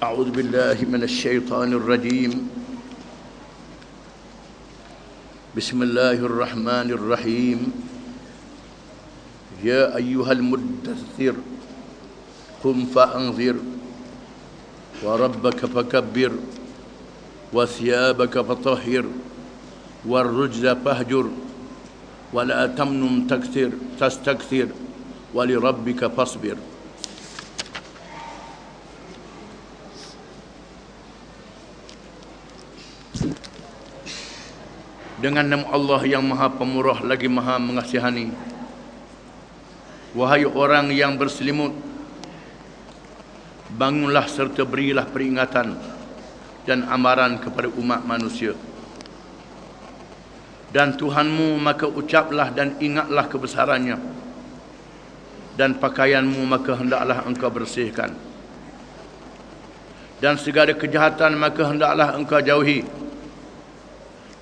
أعوذ بالله من الشيطان الرجيم بسم الله الرحمن الرحيم يا أيها المدثر قم فأنذر وربك فكبر وثيابك فطهر والرجز فاهجر ولا تمنن تستكثر ولربك فاصبر. Dengan nama Allah yang Maha Pemurah lagi Maha Mengasihani. Wahai orang yang berselimut, bangunlah serta berilah peringatan dan amaran kepada umat manusia. Dan Tuhanmu, maka ucaplah dan ingatlah kebesarannya, dan pakaianmu maka hendaklah engkau bersihkan, dan segala kejahatan maka hendaklah engkau jauhi.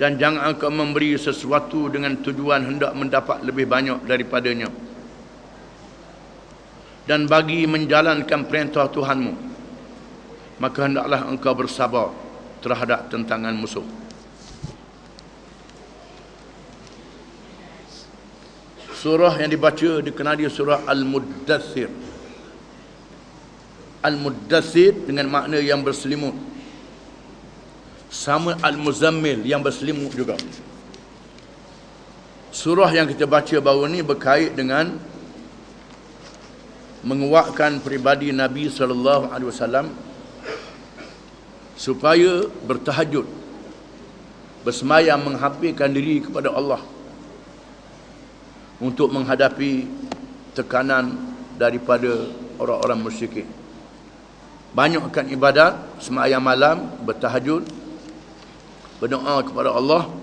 Dan jangan engkau memberi sesuatu dengan tujuan hendak mendapat lebih banyak daripadanya. Dan bagi menjalankan perintah Tuhanmu, maka hendaklah engkau bersabar terhadap tentangan musuh. Surah yang dibaca dikenali surah Al-Muddathir. Al-Muddathir dengan makna yang berselimut. Sama Al-Muzammil yang berselimut juga. Surah yang kita baca baru ni berkait dengan menguatkan peribadi Nabi SAW supaya bertahajud, bersemayam menghampirkan diri kepada Allah untuk menghadapi tekanan daripada orang-orang musyrikin. Banyakkan ibadat, semayam malam, bertahajud, berdoa kepada Allah,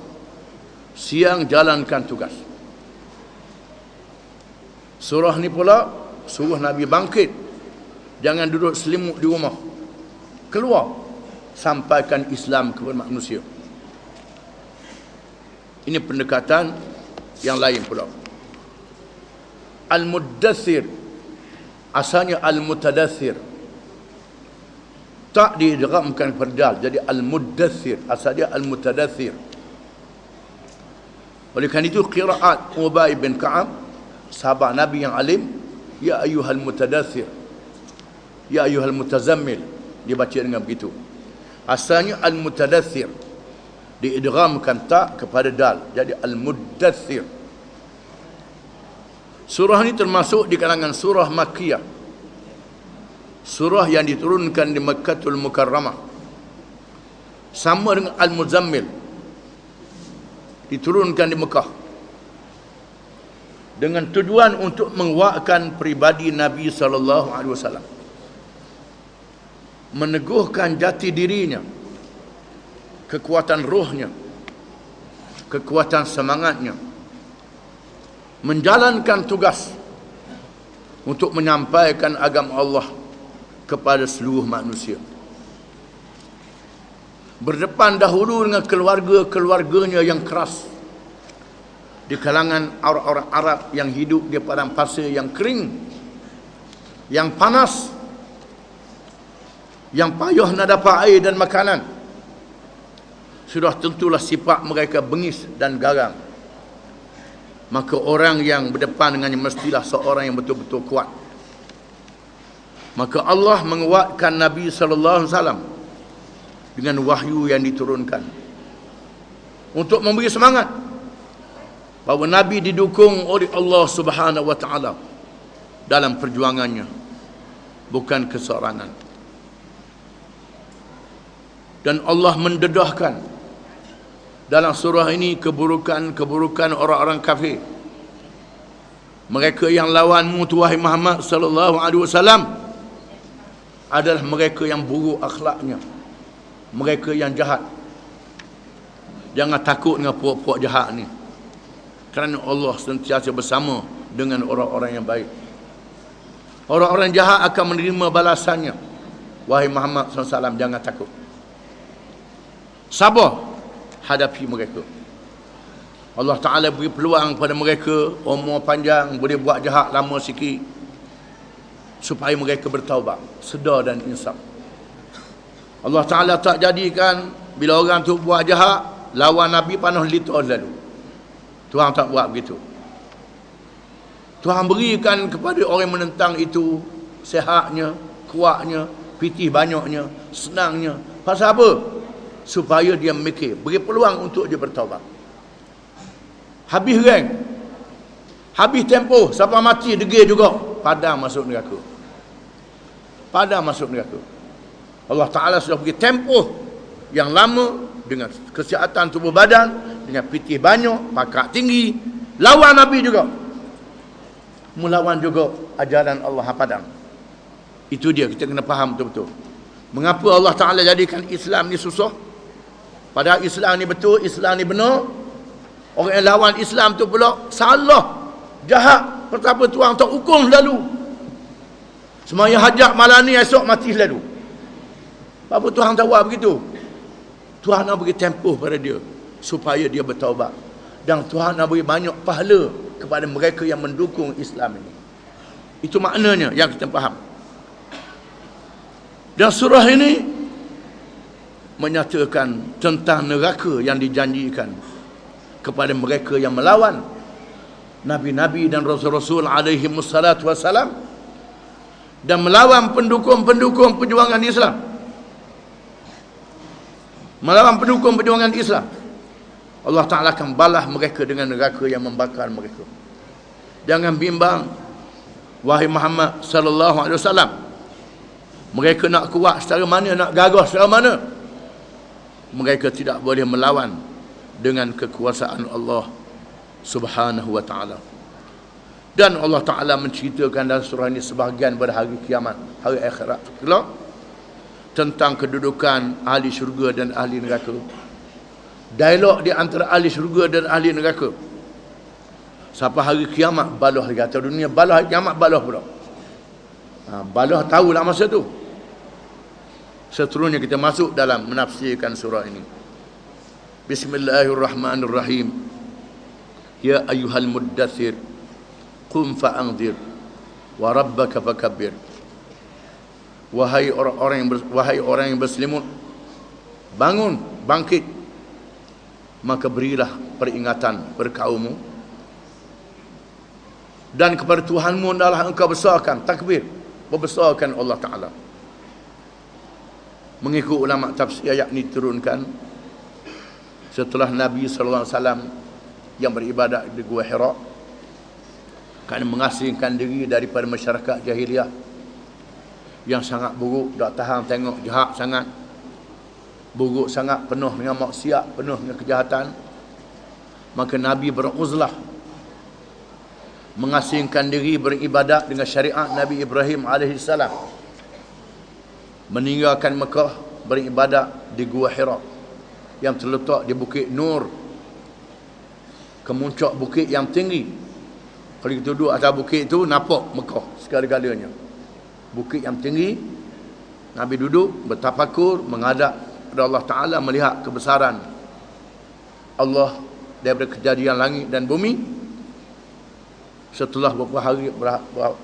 siang jalankan tugas. Surah ni pula suruh Nabi bangkit, jangan duduk selimut di rumah, keluar sampaikan Islam kepada manusia. Ini pendekatan yang lain pula. Al-Muddathir asalnya Al-Mutadathir, tak diidghamkan perdal jadi Al-Muddathir, asal dia Al-Mutadathir. Oleh kerana itu qiraat Ubay bin Ka'ab, sahabat Nabi yang alim, ya ayyuhal mutadathir, ya ayyuhal mutazammil, dibaca dengan begitu. Asalnya Al-Mutadathir, diidghamkan tak kepada dal jadi Al-Muddathir. Surah ini termasuk di kalangan surah Makkiyah, surah yang diturunkan di Makkatul Mukarramah. Sama dengan Al-Muzammil, diturunkan di Mekah dengan tujuan untuk menguatkan pribadi Nabi SAW, meneguhkan jati dirinya, kekuatan rohnya, kekuatan semangatnya, menjalankan tugas untuk menyampaikan agama Allah kepada seluruh manusia. Berdepan dahulu dengan keluarga-keluarganya yang keras di kalangan orang-orang Arab yang hidup di padang pasir yang kering, yang panas, yang payah nak dapat air dan makanan. Sudah tentulah sifat mereka bengis dan garang. Maka orang yang berdepan dengannya mestilah seorang yang betul-betul kuat. Maka Allah menguatkan Nabi SAW dengan wahyu yang diturunkan untuk memberi semangat bahawa Nabi didukung oleh Allah Subhanahu wa taala dalam perjuangannya, bukan keseorangan. Dan Allah mendedahkan dalam surah ini keburukan-keburukan orang-orang kafir. Mereka yang lawanmu, wahai Muhammad sallallahu alaihi wasallam, adalah mereka yang buruk akhlaknya, mereka yang jahat. Jangan takut dengan puak-puak jahat ni, kerana Allah sentiasa bersama dengan orang-orang yang baik. Orang-orang jahat akan menerima balasannya. Wahai Muhammad SAW, jangan takut, sabar hadapi mereka. Allah Ta'ala beri peluang pada mereka, umur panjang, boleh buat jahat lama sikit, supaya mereka bertaubat, sedar dan insaf. Allah Ta'ala tak jadikan bila orang tu buat jahat, lawan Nabi panah litar lalu. Tuhan tak buat begitu. Tuhan berikan kepada orang yang menentang itu sihatnya, kuatnya, pitih banyaknya, senangnya. Pasal apa? Supaya dia mikir, beri peluang untuk dia bertaubat. Habis rank, habis tempoh, siapa mati degil juga, padam masuk neraka. Padam masuk neraka. Allah Ta'ala sudah beri tempoh yang lama dengan kesihatan tubuh badan, dengan pitih banyak, pakat tinggi, lawan Nabi juga, melawan juga ajaran Allah padam. Itu dia, kita kena faham betul-betul mengapa Allah Ta'ala jadikan Islam ni susah, padahal Islam ni betul, Islam ni benar. Orang yang lawan Islam tu pula salah, jahat, pertama Tuhan tak hukum lalu. Semaya hajat malam ni, esok mati lalu. Apa Tuhan tak buat begitu? Tuhan nak beri tempoh pada dia supaya dia bertaubat, dan Tuhan nak beri banyak pahala kepada mereka yang mendukung Islam ini. Itu maknanya yang kita faham. Dan surah ini menyatakan tentang neraka yang dijanjikan kepada mereka yang melawan Nabi-Nabi dan Rasul-Rasul alaihi wassalatu wassalam, dan melawan pendukung-pendukung perjuangan Islam. Melawan pendukung perjuangan Islam, Allah Ta'ala akan balas mereka dengan neraka yang membakar mereka. Jangan bimbang, wahai Muhammad sallallahu alaihi wasallam. Mereka nak kuat secara mana, nak gagah secara mana, mereka tidak boleh melawan dengan kekuasaan Allah Subhanahu wa Ta'ala. Dan Allah Ta'ala menceritakan dalam surah ini sebahagian pada hari kiamat, hari akhirat kelak, tentang kedudukan ahli syurga dan ahli neraka. Dialog di antara ahli syurga dan ahli neraka. Sampai hari kiamat balah lagi, atau dunia balah, kiamat balah pula. Balah tahulah masa tu. Seterusnya kita masuk dalam menafsirkan surah ini. Bismillahirrahmanirrahim. Ya ayyuhal muddathir, qum fa'anzir, wa rabbaka fakabbir. Wahai orang yang berselimut, bangun, bangkit, maka berilah peringatan kepada kaummu, dan kepada Tuhanmu adalah engkau besarkan, takbir, membesarkan Allah Ta'ala. Mengikut ulama tafsir, ayat ini turunkan setelah Nabi SAW yang beribadat di Gua Hira kerana mengasingkan diri daripada masyarakat jahiliah yang sangat buruk, tak tahan tengok jahat sangat, buruk sangat, penuh dengan maksiat, penuh dengan kejahatan. Maka Nabi beruzlah, mengasingkan diri beribadat dengan syariat Nabi Ibrahim AS, meninggalkan Mekah, beribadat di Gua Hira yang terletak di Bukit Nur, kemuncak bukit yang tinggi. Kalau kita duduk atas bukit itu, nampak Mekah segala-galanya. Bukit yang tinggi, Nabi duduk bertafakur, menghadap kepada Allah Ta'ala, melihat kebesaran Allah daripada kejadian langit dan bumi. Setelah beberapa hari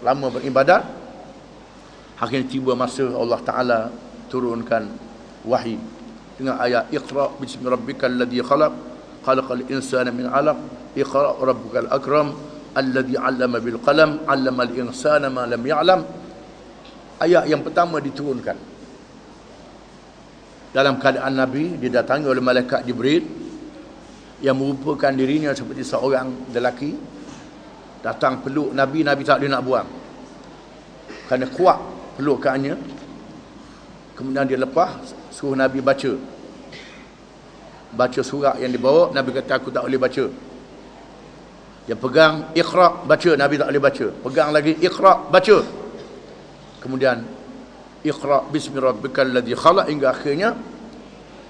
lama beribadat, akhirnya tiba masa Allah Ta'ala turunkan wahyi dengan ayat Iqra bismi rabbikal ladzi khalaq khalaqal insana min 'alaq Iqra rabbukal akram alladzi 'allama bil qalam 'allamal insana ma lam ya'lam. Ayat yang pertama diturunkan dalam keadaan Nabi didatangi oleh malaikat Jibril yang merupakan dirinya seperti seorang lelaki, datang peluk Nabi. Nabi tak boleh nak buang kerana kuat pelukannya. Kemudian dia lepas, suruh Nabi baca surat yang dibawa. Nabi kata, aku tak boleh baca. Dia pegang, Iqra, baca. Nabi tak boleh baca. Pegang lagi, Iqra, baca. Kemudian Iqra bismi rabbikal ladzi khalaq, hingga akhirnya,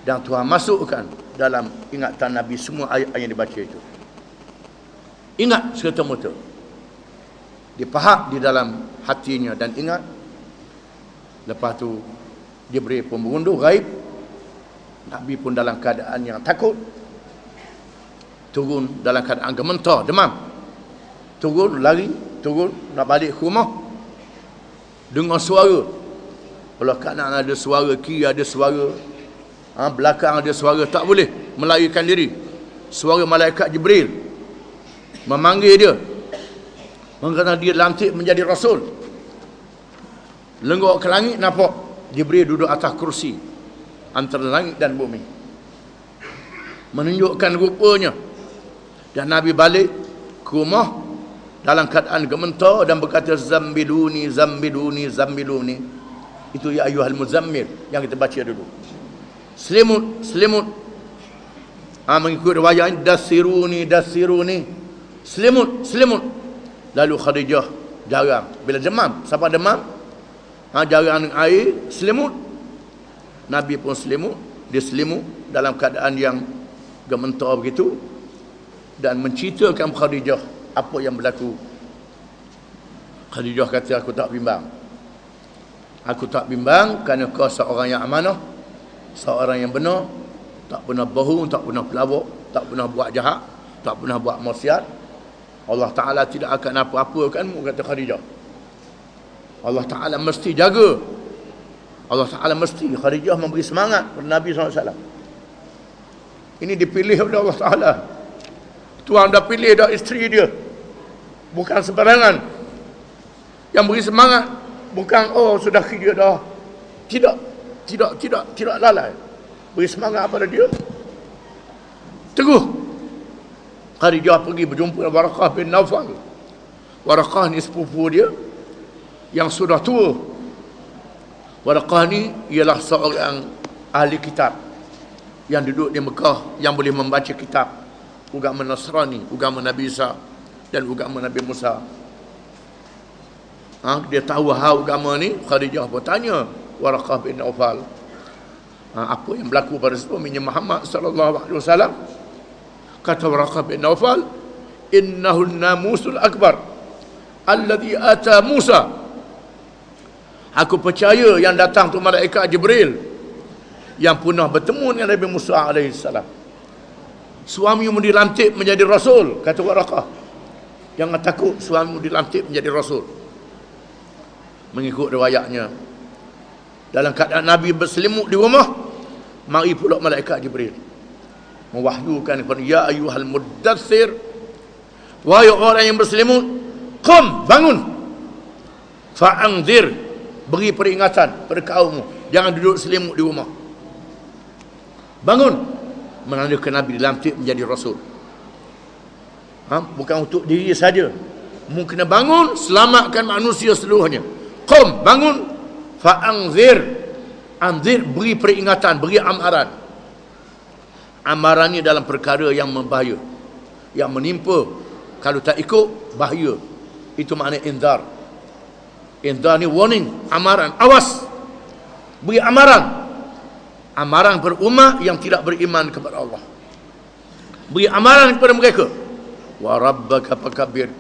dan Tuhan masukkan dalam ingatan Nabi semua ayat yang dibaca itu. Ingat serta-merta, dipahak di dalam hatinya dan ingat. Lepas tu Jibril pun berundur gaib. Nabi pun dalam keadaan yang takut, turun dalam keadaan gemetar, demam, turun lari, turun nak balik ke rumah. Dengar suara Belah kanan ada suara, kiri ada suara, belakang ada suara. Tak boleh melarikan diri. Suara malaikat Jibril memanggil dia, mengatakan dia lantik menjadi rasul. Lenggok ke langit, nampak Jibril duduk atas kursi antara langit dan bumi, menunjukkan rupanya. Dan Nabi balik ke rumah dalam keadaan gemetar dan berkata, zambiluni, zambiluni, zambiluni. Itu ya ayyuhal muzammil yang kita baca dulu. Selimut, selimut. Mengikut riwayat, dasiruni, dasiruni. Selimut, selimut. Lalu Khadijah jarang. Bila demam, siapa demam? Jarang air, selimut. Nabi pun selimut. Dia selimut dalam keadaan yang gemetar begitu. Dan menceritakan Khadijah apa yang berlaku. Khadijah kata, aku tak bimbang. Aku tak bimbang kerana kau seorang yang amanah, seorang yang benar, tak pernah bohong, tak pernah pelawak, tak pernah buat jahat, tak pernah buat maksiat. Allah Ta'ala tidak akan apa-apakanmu, kata Khadijah. Allah Ta'ala mesti jaga. Allah Ta'ala mesti. Khadijah memberi semangat kepada Nabi SAW. Ini dipilih oleh Allah Ta'ala. Tuhan dah pilih dah isteri dia. Bukan sembarangan. Yang beri semangat bukan sudah dia dah. Tidak lalai. Beri semangat pada dia. Teguh. Khadijah pergi berjumpa dengan Waraqah bin Nawfal. Waraqah ni sepupu dia yang sudah tua. Waraqah ni ialah seorang ahli kitab yang duduk di Mekah, yang boleh membaca kitab agama Nasrani, agama Nabi Isa dan agama Nabi Musa. Dia tahu agama ni. Khadijah pun tanya Waraqah bin Nawfal, apa yang berlaku pada suaminya Muhammad sallallahu alaihi wasallam. Kata Waraqah bin Nawfal, innahu namusul akbar alladhi ata Musa. Aku percaya yang datang tu malaikat Jibril yang pernah bertemu dengan Nabi Musa alaihi salam. Suamimu dilantik menjadi rasul, kata Waraqah. Jangan takut, suamimu dilantik menjadi rasul. Mengikut riwayatnya, dalam keadaan Nabi berselimut di rumah, mari pula malaikat Jibril mewahyukan kepada, ya ayyuhal muddathir, wahai orang yang berselimut, qum, bangun, fa'anzir, beri peringatan pada kaummu, jangan duduk selimut di rumah. Bangun, menandakan Nabi dilantik menjadi rasul. Bukan untuk diri saja, mungkin bangun, selamatkan manusia seluruhnya. Qum, bangun, fa'anzir, anzir, beri peringatan, beri amaran. Amaran ni dalam perkara yang membahaya, yang menimpa, kalau tak ikut bahaya. Itu makna inzar. Inzar ni warning, amaran, awas. Beri amaran. Amaran kepada umat yang tidak beriman kepada Allah. Beri amaran kepada mereka, wa rabbaka fakabbir,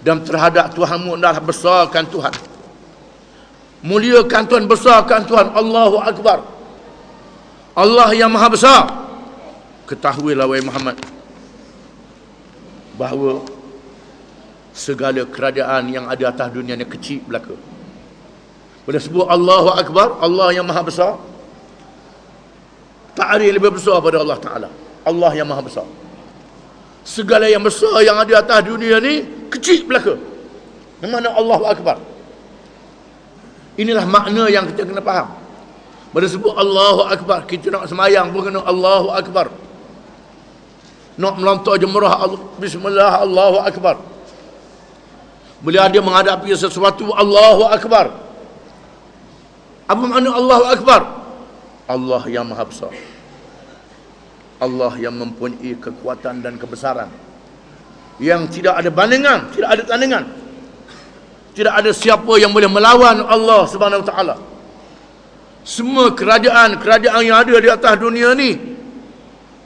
dan terhadap Tuhanmu adalah besarkan Tuhan, muliakan Tuhan, besarkan Tuhan. Allahu Akbar, Allah yang maha besar. Ketahuilah wahai Muhammad bahawa segala kerajaan yang ada atas dunia ni kecil belaka. Bila sebut Allahu Akbar, Allah yang maha besar, tak ada yang lebih besar pada Allah Ta'ala. Allah yang maha besar. Segala yang besar yang ada atas dunia ni kecil belaka. Yang mana Allahu Akbar. Inilah makna yang kita kena faham. Bila sebut Allahu Akbar, kita nak semayang pun kena Allahu Akbar. Nak melontar jemrah, bismillah, Allahu Akbar. Bila dia menghadapi sesuatu, Allahu Akbar. Apa makna Allahu Akbar? Allah yang maha besar, Allah yang mempunyai kekuatan dan kebesaran yang tidak ada bandingan, tidak ada tandingan. Tidak ada siapa yang boleh melawan Allah Subhanahu Wa Taala. Semua kerajaan-kerajaan yang ada di atas dunia ni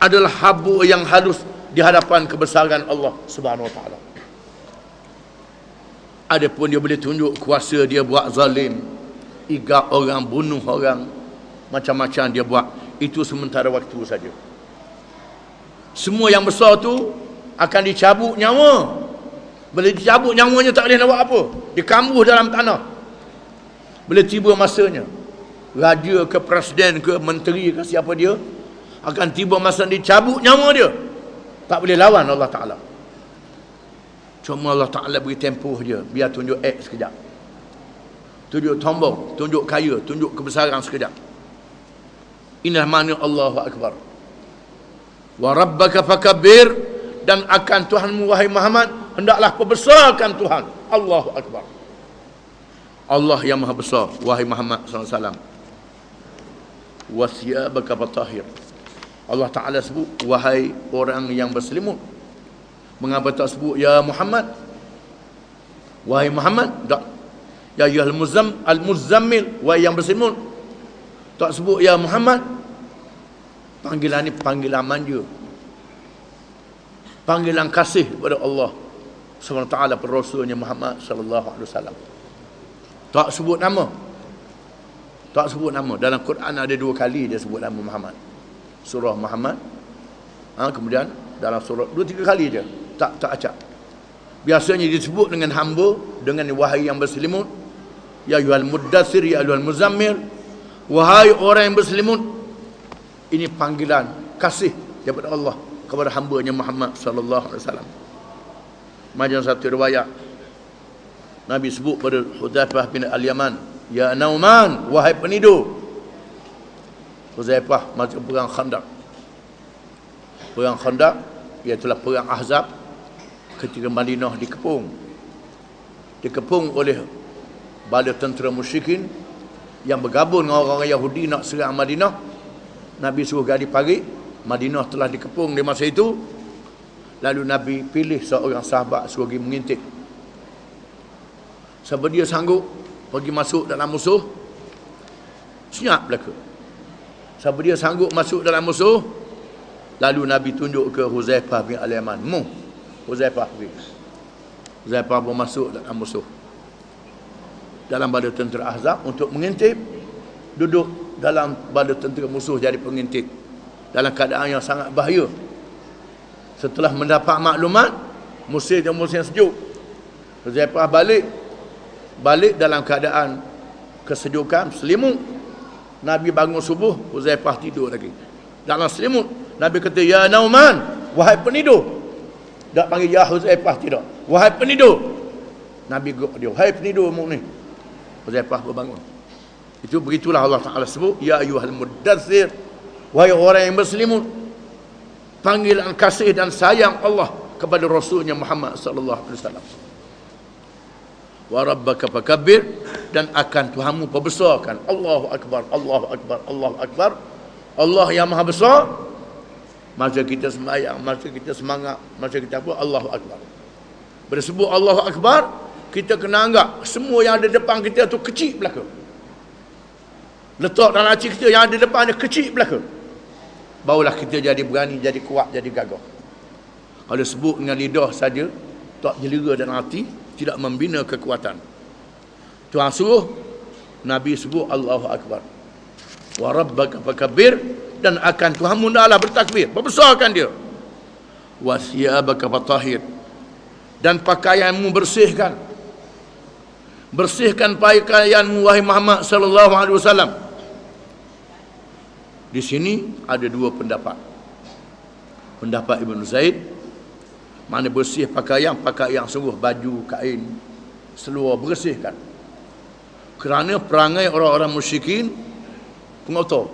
adalah habu yang halus di hadapan kebesaran Allah Subhanahu Wa Taala. Adapun dia boleh tunjuk kuasa dia buat zalim, igat orang, bunuh orang, macam-macam dia buat. Itu sementara waktu saja. Semua yang besar tu akan dicabut nyawa. Bila dicabut nyawanya, tak boleh nak buat apa. Dikambuh dalam tanah. Bila tiba masanya, raja ke presiden ke menteri ke siapa dia, akan tiba masa dicabut nyawa dia. Tak boleh lawan Allah Ta'ala. Cuma Allah Ta'ala beri tempoh dia, biar tunjuk X sekejap. Tunjuk tombol, tunjuk kaya, tunjuk kebesaran sekejap. Inilah makna Allahu Akbar. Wa rabbaka fakabbir, dan akan Tuhanmu wahai Muhammad, hendaklah perbesarkan Tuhan. Allahu Akbar. Allah yang maha besar, wahai Muhammad SAW. Wa thiyabaka fatahhir. Allah Ta'ala sebut, wahai orang yang berselimut. Mengapa tak sebut ya Muhammad? Wahai Muhammad, tak. Ya al-muzammil, wahai yang berselimut. Tak sebut ya Muhammad. Panggilan ni panggilan manja, panggilan kasih kepada Allah SWT pada Rasulnya Muhammad sallallahu alaihi wasallam. Tak sebut nama. Tak sebut nama. Dalam Quran ada 2 kali dia sebut nama Muhammad. Surah Muhammad. Kemudian dalam surah 2-3 kali je. Tak acak. Biasanya disebut dengan hamba, dengan wahai yang berselimut. Ya ayyuhal muddatsir, ya ayyuhal muzammil. Wahai orang yang berselimut. Ini panggilan kasih daripada Allah kepada hamba-Nya Muhammad sallallahu alaihi wasallam. Macam satu riwayat Nabi sebut pada Hudzaifah bin Al-Yaman, ya Nauman, wahai penidu. Hudzaifah masa perang Khandaq. Perang Khandaq iaitu perang Ahzab, ketika Madinah dikepung. Dikepung oleh bala tentera musyrikin yang bergabung dengan orang-orang Yahudi nak serang Madinah. Nabi suruh gali parit. Madinah telah dikepung di masa itu. Lalu Nabi pilih seorang sahabat suruh pergi mengintip. Sebab dia sanggup pergi masuk dalam musuh, senyap belaka. Sebab dia sanggup masuk dalam musuh, lalu Nabi tunjuk ke Hudzaifah bin Al-Yaman. Hudzaifah pergi. Hudzaifah pun masuk dalam musuh, dalam bala tentera Ahzab untuk mengintip. Duduk dalam bala tentera musuh jadi pengintip dalam keadaan yang sangat bahaya. Setelah mendapat maklumat, musim yang sejuk, Hudzaifah balik dalam keadaan kesejukan, selimut. Nabi bangun subuh, Hudzaifah tidur lagi dalam selimut. Nabi kata, ya Nauman, wahai penidu. Tak panggil ya Hudzaifah, tidak, wahai penidu. Nabi gerak dia, wahai penidu mukmin. Hudzaifah berbangun. Itu begitulah Allah Ta'ala sebut, ya ayyuhal muddatsir, wahai orang yang berselimut. Panggilan kasih dan sayang Allah kepada Rasulnya Muhammad sallallahu alaihi wasallam. Wa rabbaka fakabbir, dan akan Tuhanmu perbesarkan. Allahu Akbar, Allahu Akbar, Allahu Akbar. Allah yang maha besar. Masa kita sembahyang, masa kita semangat, masa kita apa, Allahu Akbar. Bila sebut Allahu Akbar, kita kena anggap semua yang ada depan kita tu kecil belaka. Letak dalam hati kita yang ada depan dia kecil belaka. Barulah kita jadi berani, jadi kuat, jadi gagah. Kalau sebut dengan lidah saja, tak jelera dalam hati, tidak membina kekuatan. Tuhan suruh Nabi sebut Allahu Akbar. Wa rabbaka fakabbir, dan akan Tuhanmu hendaklah bertakbir, berbesarkan dia. Wa thiyabaka fatahhir, dan pakaianmu bersihkan. Bersihkan pakaianmu wahai Muhammad sallallahu alaihi wasallam. Di sini ada 2 pendapat. Pendapat Ibn Zaid, mana bersih pakaian sungguh, baju, kain, seluar bersihkan. Kerana perangai orang-orang musyrikin pengotor.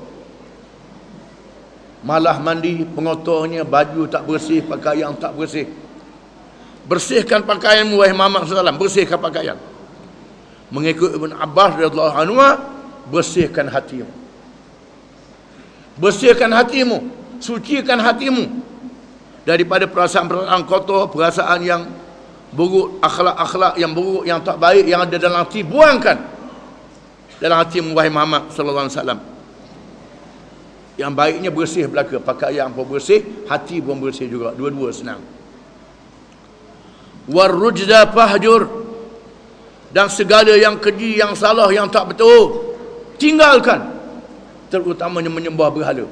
Malah mandi pengotornya, baju tak bersih, pakaian tak bersih. Bersihkan pakaianmu wahai Muhammad SAW, bersihkan pakaian. Mengikut Ibn Abbas radhiyallahu anhu, bersihkan hatimu. Bersihkan hatimu, sucikan hatimu daripada perasaan-perasaan kotor, perasaan yang buruk, akhlak-akhlak yang buruk, yang tak baik yang ada dalam hati, buangkan dalam hatimu wahai Muhammad sallallahu alaihi wasallam. Yang baiknya bersih belaka, pakaian pun bersih, hati pun bersih juga, dua-dua senang. Warrujza fahjur, dan segala yang keji, yang salah, yang tak betul tinggalkan. Terutamanya menyembah berhala.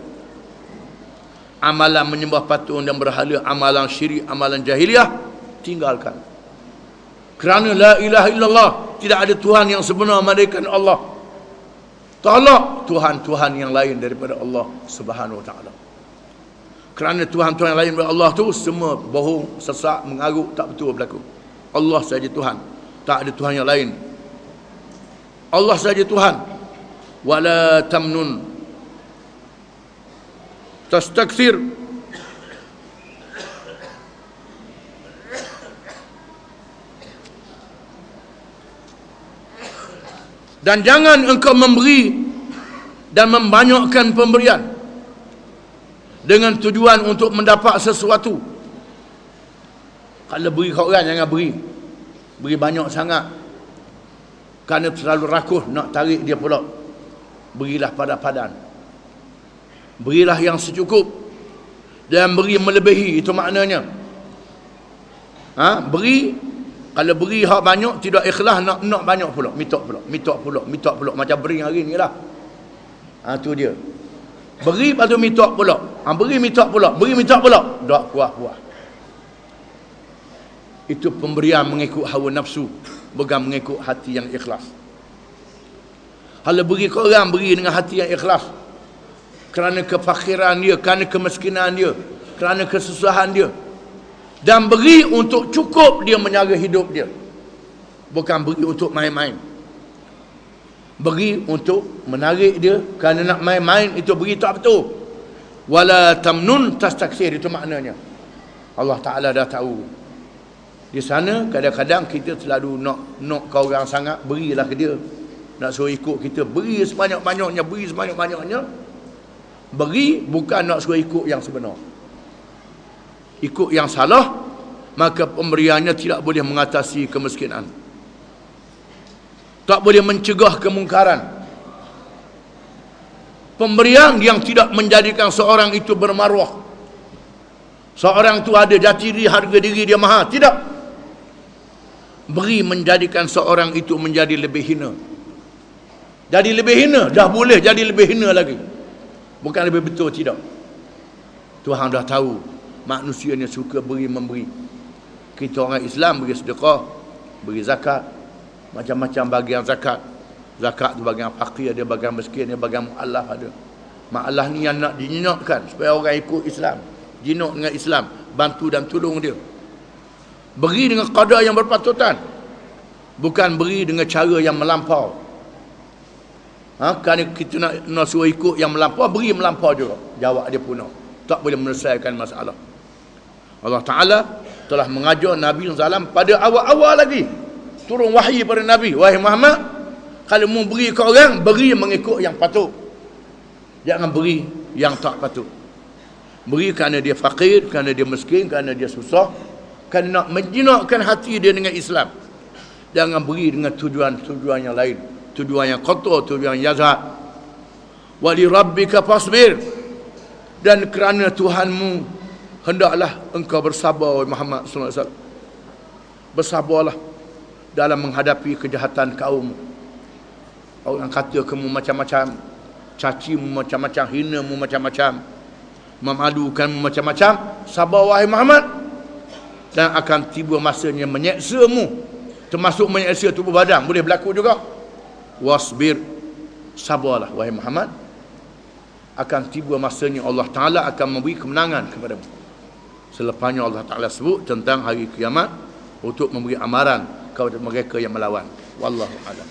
Amalan menyembah patung dan berhala, amalan syirik, amalan jahiliah, tinggalkan. Kerana la ilaha illallah, tidak ada Tuhan yang sebenar melainkan Allah. Tolak Tuhan-Tuhan yang lain daripada Allah Subhanahu Wa Taala. Kerana Tuhan-Tuhan yang lain daripada Allah tu semua bohong, sesak, mengarut, tak betul berlaku. Allah saja Tuhan, tak ada Tuhan yang lain. Allah saja Tuhan. Wala tamnun tastakthir. Dan jangan engkau memberi dan membanyakkan pemberian dengan tujuan untuk mendapat sesuatu. Kalau beri kat orang, jangan beri banyak sangat, kerana terlalu rakus nak tarik dia pula. Berilah padan-padan, berilah yang secukup, dan beri melebihi. Itu maknanya beri. Kalau beri hak banyak tidak ikhlas, nak banyak pula, minta pula macam beri hari ni lah. Tu dia. Beri lepas tu minta pula. Beri minta pula, tak puas. Itu pemberian mengikut hawa nafsu, bukan mengikut hati yang ikhlas. Kalau beri ke orang, beri dengan hati yang ikhlas, kerana kefakiran dia, kerana kemiskinan dia, kerana kesusahan dia. Dan beri untuk cukup dia menjaga hidup dia, bukan beri untuk main-main. Beri untuk menarik dia, kerana nak main-main itu beri tak betul. Wala tamnun tastakthir, itu maknanya. Allah Ta'ala dah tahu. Di sana kadang-kadang kita terlalu nak ke orang sangat, berilah ke dia. Nak suruh ikut kita, beri sebanyak-banyaknya, Beri bukan nak suruh ikut yang sebenar. Ikut yang salah, maka pemberiannya tidak boleh mengatasi kemiskinan, tak boleh mencegah kemungkaran. Pemberian yang tidak menjadikan seorang itu bermaruah, seorang itu ada jati diri, harga diri dia mahal. Tidak. Beri menjadikan seorang itu menjadi lebih hina. Jadi lebih hina, dah boleh jadi lebih hina lagi, bukan lebih betul. Tidak. Tuhan dah tahu manusia ni suka beri memberi. Kita orang Islam beri sedekah, beri zakat, macam-macam bagian zakat. Zakat tu bagian fakir ada, bagian miskin ada, bagian mu'allaf ada. Mu'allaf ni yang nak dinyinakkan supaya orang ikut Islam, jinak dengan Islam, bantu dan tolong dia. Beri dengan qadar yang berpatutan, bukan beri dengan cara yang melampau. Kerana kita nak suruh ikut yang melampau, beri melampau juga, jawab dia punah, tak boleh menyelesaikan masalah. Allah Ta'ala telah mengajar Nabi SAW pada awal-awal lagi turun wahyi pada Nabi. Wahai Muhammad, kalau mau beri ke orang, beri mengikut yang patut, jangan beri yang tak patut. Beri kerana dia fakir, kerana dia miskin, kerana dia susah, kerana nak menjinakkan hati dia dengan Islam. Jangan beri dengan tujuan-tujuan yang lain, tujuan yang kotor, tujuan yang jahat. Wali rabbika fasbir, dan kerana Tuhanmu hendaklah engkau bersabar, Muhammad sallallahu alaihi wasallam. Bersabarlah dalam menghadapi kejahatan kaum. Orang kata kamu macam-macam, cacimu macam-macam, hinamu macam-macam, memalukanmu macam-macam. Sabar wahai Muhammad, dan akan tiba masanya menyeksamu, termasuk menyeksa tubuh badan, boleh berlaku juga. Wasbir, sabarlah wahai Muhammad, akan tiba masanya Allah Ta'ala akan memberi kemenangan kepadamu. Selepasnya Allah Ta'ala sebut tentang hari kiamat untuk memberi amaran kepada mereka yang melawan. Wallahu a'lam.